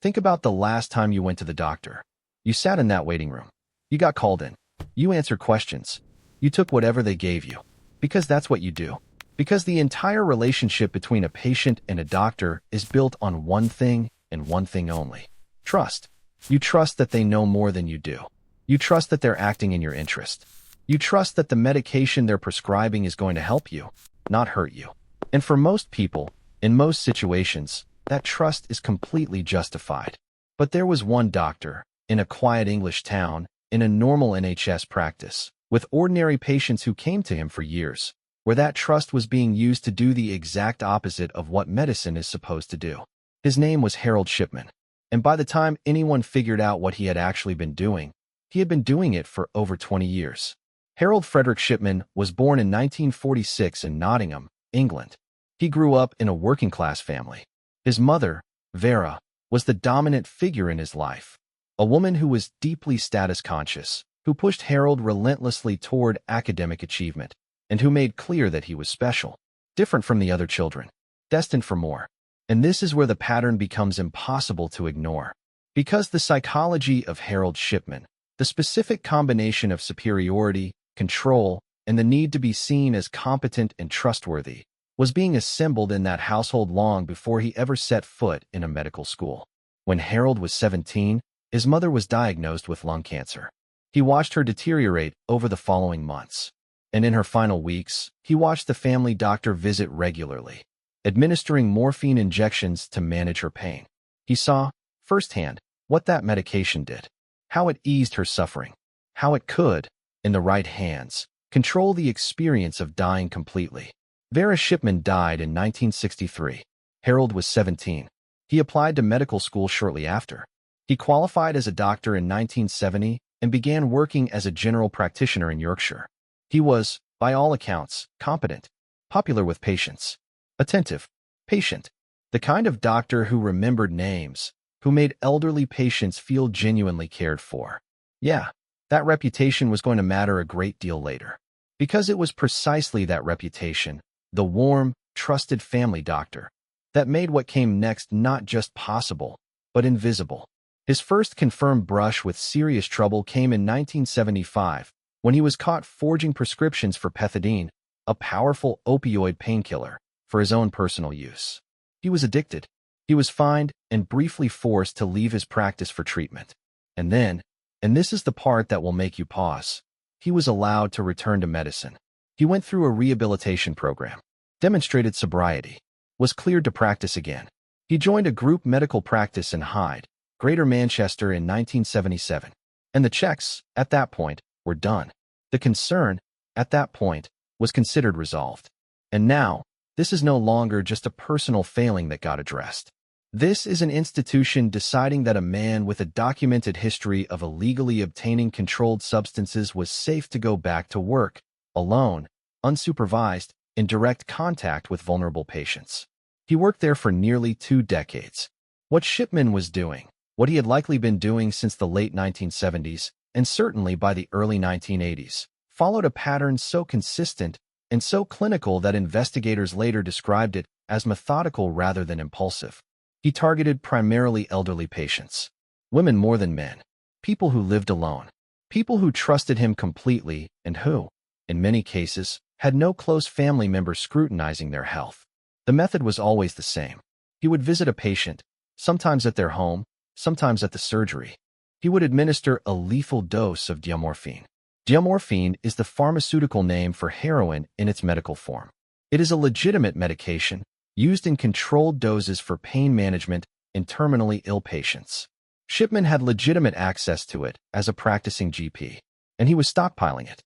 Think about the last time you went to the doctor. You sat in that waiting room. You got called in. You answered questions. You took whatever they gave you. Because that's what you do. Because the entire relationship between a patient and a doctor is built on one thing and one thing only: trust. You trust that they know more than you do. You trust that they're acting in your interest. You trust that the medication they're prescribing is going to help you, not hurt you. And for most people, in most situations, that trust is completely justified. But there was one doctor, in a quiet English town, in a normal NHS practice, with ordinary patients who came to him for years, where that trust was being used to do the exact opposite of what medicine is supposed to do. His name was Harold Shipman, and by the time anyone figured out what he had actually been doing, he had been doing it for over 20 years. Harold Frederick Shipman was born in 1946 in Nottingham, England. He grew up in a working-class family. His mother, Vera, was the dominant figure in his life, a woman who was deeply status-conscious, who pushed Harold relentlessly toward academic achievement, and who made clear that he was special, different from the other children, destined for more. And this is where the pattern becomes impossible to ignore. Because the psychology of Harold Shipman, the specific combination of superiority, control, and the need to be seen as competent and trustworthy, was being assembled in that household long before he ever set foot in a medical school. When Harold was 17, his mother was diagnosed with lung cancer. He watched her deteriorate over the following months. And in her final weeks, he watched the family doctor visit regularly, administering morphine injections to manage her pain. He saw, firsthand, what that medication did, how it eased her suffering, how it could, in the right hands, control the experience of dying completely. Vera Shipman died in 1963. Harold was 17. He applied to medical school shortly after. He qualified as a doctor in 1970 and began working as a general practitioner in Yorkshire. He was, by all accounts, competent, popular with patients, attentive, patient, the kind of doctor who remembered names, who made elderly patients feel genuinely cared for. Yeah, that reputation was going to matter a great deal later. Because it was precisely that reputation, the warm, trusted family doctor, that made what came next not just possible, but invisible. His first confirmed brush with serious trouble came in 1975, when he was caught forging prescriptions for pethidine, a powerful opioid painkiller, for his own personal use. He was addicted. He was fined and briefly forced to leave his practice for treatment. And then, and this is the part that will make you pause, he was allowed to return to medicine. He went through a rehabilitation program, demonstrated sobriety, was cleared to practice again. He joined a group medical practice in Hyde, Greater Manchester in 1977. And the checks, at that point, were done. The concern, at that point, was considered resolved. And now, this is no longer just a personal failing that got addressed. This is an institution deciding that a man with a documented history of illegally obtaining controlled substances was safe to go back to work, alone, unsupervised, in direct contact with vulnerable patients. He worked there for nearly 2 decades. What Shipman was doing, what he had likely been doing since the late 1970s, and certainly by the early 1980s, followed a pattern so consistent and so clinical that investigators later described it as methodical rather than impulsive. He targeted primarily elderly patients, women more than men, people who lived alone, people who trusted him completely and who, in many cases, had no close family members scrutinizing their health. The method was always the same. He would visit a patient, sometimes at their home, sometimes at the surgery. He would administer a lethal dose of diamorphine. Diamorphine is the pharmaceutical name for heroin in its medical form. It is a legitimate medication used in controlled doses for pain management in terminally ill patients. Shipman had legitimate access to it as a practicing GP, and he was stockpiling it.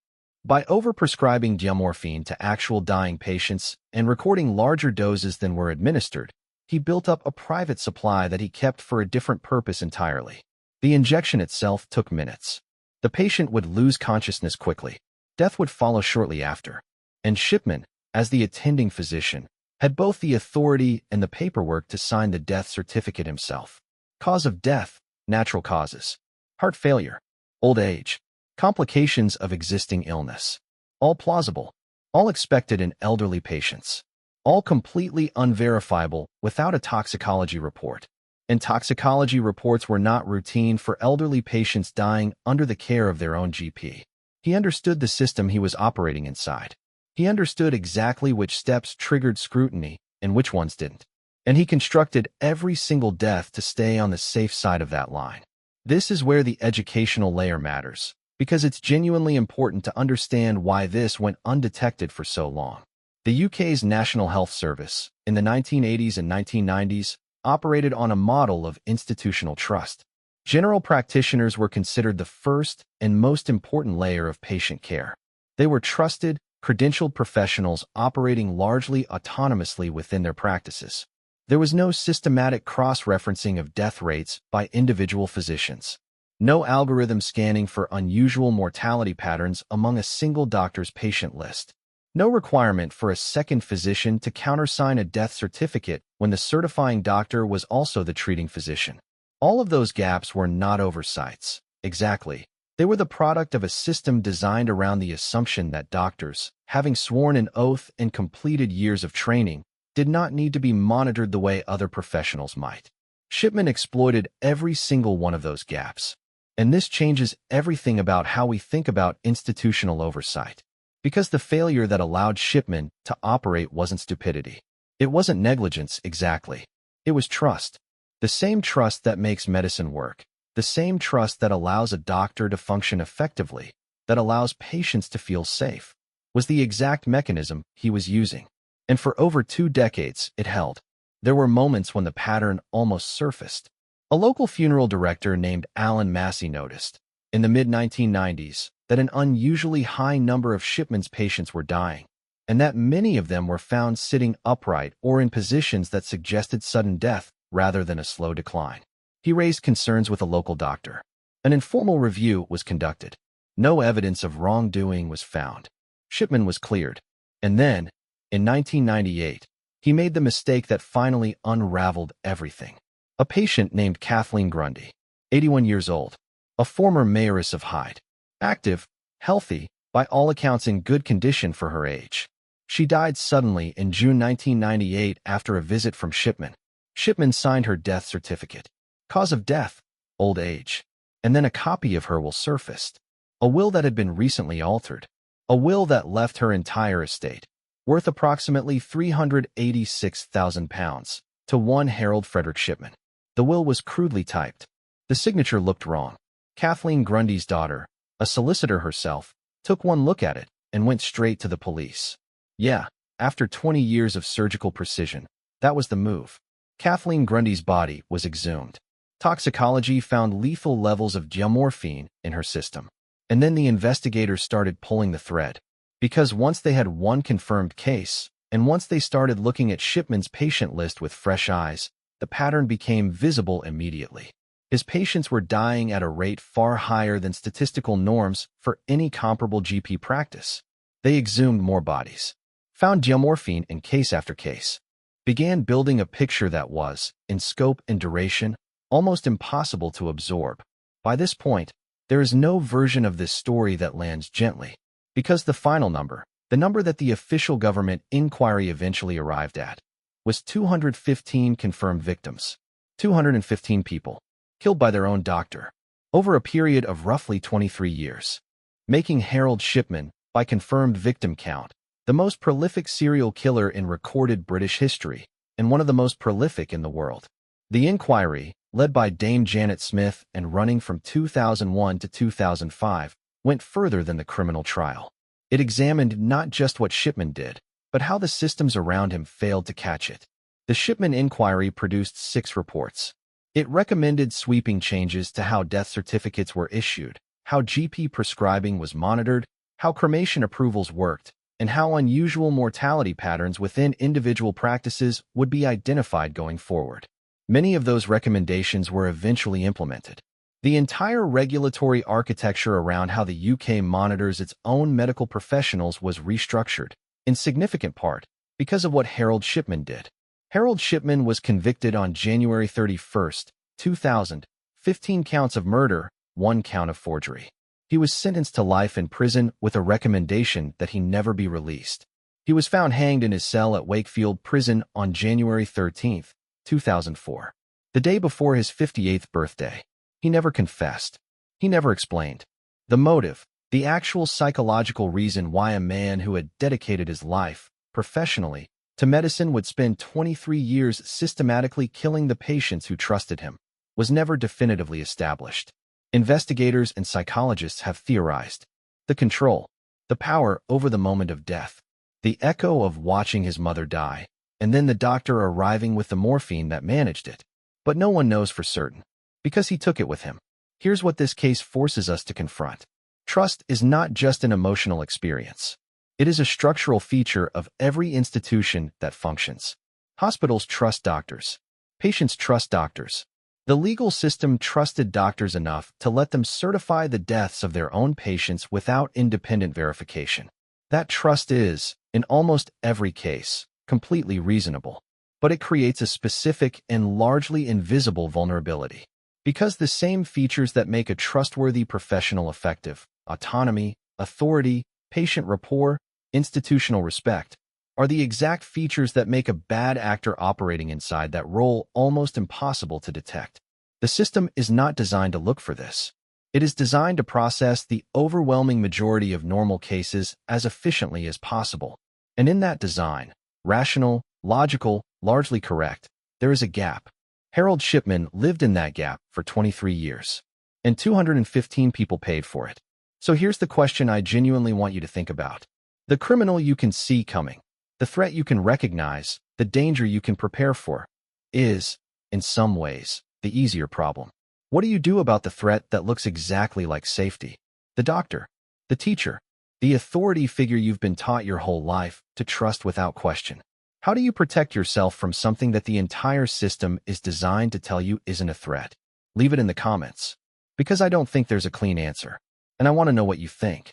By overprescribing diamorphine to actual dying patients and recording larger doses than were administered, he built up a private supply that he kept for a different purpose entirely. The injection itself took minutes. The patient would lose consciousness quickly. Death would follow shortly after. And Shipman, as the attending physician, had both the authority and the paperwork to sign the death certificate himself. Cause of death, natural causes, heart failure, old age, complications of existing illness. All plausible, all expected in elderly patients, all completely unverifiable without a toxicology report. and toxicology reports were not routine for elderly patients dying under the care of their own GP. He understood the system he was operating inside. He understood exactly which steps triggered scrutiny and which ones didn't. And he constructed every single death to stay on the safe side of that line. This is where the educational layer matters, because it's genuinely important to understand why this went undetected for so long. The UK's National Health Service, in the 1980s and 1990s, operated on a model of institutional trust. General practitioners were considered the first and most important layer of patient care. They were trusted, credentialed professionals operating largely autonomously within their practices. There was no systematic cross-referencing of death rates by individual physicians. No algorithm scanning for unusual mortality patterns among a single doctor's patient list. No requirement for a second physician to countersign a death certificate when the certifying doctor was also the treating physician. All of those gaps were not oversights. Exactly. They were the product of a system designed around the assumption that doctors, having sworn an oath and completed years of training, did not need to be monitored the way other professionals might. Shipman exploited every single one of those gaps. And this changes everything about how we think about institutional oversight. Because the failure that allowed Shipman to operate wasn't stupidity. It wasn't negligence exactly. It was trust. The same trust that makes medicine work. The same trust that allows a doctor to function effectively, that allows patients to feel safe, was the exact mechanism he was using. And for over 2 decades, it held. There were moments when the pattern almost surfaced. A local funeral director named Alan Massey noticed, in the mid-1990s, that an unusually high number of Shipman's patients were dying, and that many of them were found sitting upright or in positions that suggested sudden death rather than a slow decline. He raised concerns with a local doctor. An informal review was conducted. No evidence of wrongdoing was found. Shipman was cleared. And then, in 1998, he made the mistake that finally unraveled everything. A patient named Kathleen Grundy, 81 years old, a former mayoress of Hyde, active, healthy, by all accounts in good condition for her age. She died suddenly in June 1998 after a visit from Shipman. Shipman signed her death certificate. Cause of death, old age. And then a copy of her will surfaced. A will that had been recently altered. A will that left her entire estate, worth approximately £386,000, to one Harold Frederick Shipman. The will was crudely typed. The signature looked wrong. Kathleen Grundy's daughter, a solicitor herself, took one look at it and went straight to the police. Yeah, after 20 years of surgical precision, that was the move. Kathleen Grundy's body was exhumed. Toxicology found lethal levels of diamorphine in her system. And then the investigators started pulling the thread. Because once they had one confirmed case, and once they started looking at Shipman's patient list with fresh eyes, the pattern became visible immediately. His patients were dying at a rate far higher than statistical norms for any comparable GP practice. They exhumed more bodies, found diamorphine in case after case, began building a picture that was, in scope and duration, almost impossible to absorb. By this point, there is no version of this story that lands gently, because the final number, the number that the official government inquiry eventually arrived at, was 215 confirmed victims, 215 people, killed by their own doctor, over a period of roughly 23 years, making Harold Shipman, by confirmed victim count, the most prolific serial killer in recorded British history, and one of the most prolific in the world. The inquiry, led by Dame Janet Smith and running from 2001 to 2005, went further than the criminal trial. It examined not just what Shipman did, but how the systems around him failed to catch it. The Shipman inquiry produced 6 reports. It recommended sweeping changes to how death certificates were issued, how GP prescribing was monitored, how cremation approvals worked, and how unusual mortality patterns within individual practices would be identified going forward. Many of those recommendations were eventually implemented. The entire regulatory architecture around how the UK monitors its own medical professionals was restructured, in significant part, because of what Harold Shipman did. Harold Shipman was convicted on January 31, 2000, 15 counts of murder, 1 count of forgery. He was sentenced to life in prison with a recommendation that he never be released. He was found hanged in his cell at Wakefield Prison on January 13, 2004. The day before his 58th birthday. He never confessed. He never explained. The motive, the actual psychological reason why a man who had dedicated his life, professionally, to medicine would spend 23 years systematically killing the patients who trusted him, was never definitively established. Investigators and psychologists have theorized. The control, the power over the moment of death, the echo of watching his mother die, and then the doctor arriving with the morphine that managed it. But no one knows for certain, because he took it with him. Here's what this case forces us to confront. Trust is not just an emotional experience. It is a structural feature of every institution that functions. Hospitals trust doctors. Patients trust doctors. The legal system trusted doctors enough to let them certify the deaths of their own patients without independent verification. That trust is, in almost every case, completely reasonable. But it creates a specific and largely invisible vulnerability. Because the same features that make a trustworthy professional effective, autonomy, authority, patient rapport, institutional respect, are the exact features that make a bad actor operating inside that role almost impossible to detect. The system is not designed to look for this. It is designed to process the overwhelming majority of normal cases as efficiently as possible. And in that design, rational, logical, largely correct, there is a gap. Harold Shipman lived in that gap for 23 years, and 215 people paid for it. So here's the question I genuinely want you to think about. The criminal you can see coming, the threat you can recognize, the danger you can prepare for, is, in some ways, the easier problem. What do you do about the threat that looks exactly like safety? The doctor, the teacher, the authority figure you've been taught your whole life to trust without question. How do you protect yourself from something that the entire system is designed to tell you isn't a threat? Leave it in the comments. Because I don't think there's a clean answer, and I want to know what you think.